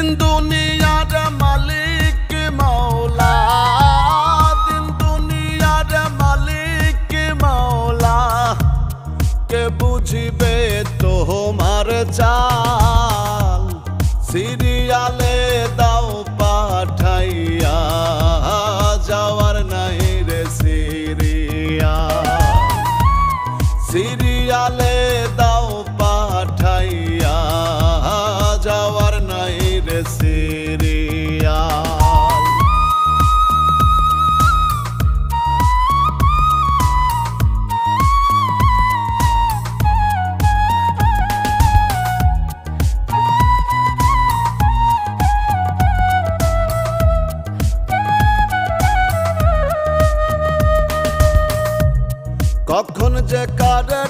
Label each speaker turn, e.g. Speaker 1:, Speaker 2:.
Speaker 1: दिन दुनियार मालिक मौला, दिन दुनियार मालिक मौला, के बुझिबे तोमार चाल। सिरियाले दाও পাঠাইয়া, যাওয়ার নাই রে সিরিয়াল। সিরিয়ালে দাও পাঠাইয়া, যাওয়ার নাই রে সিরিয়াল। কখন যে কারে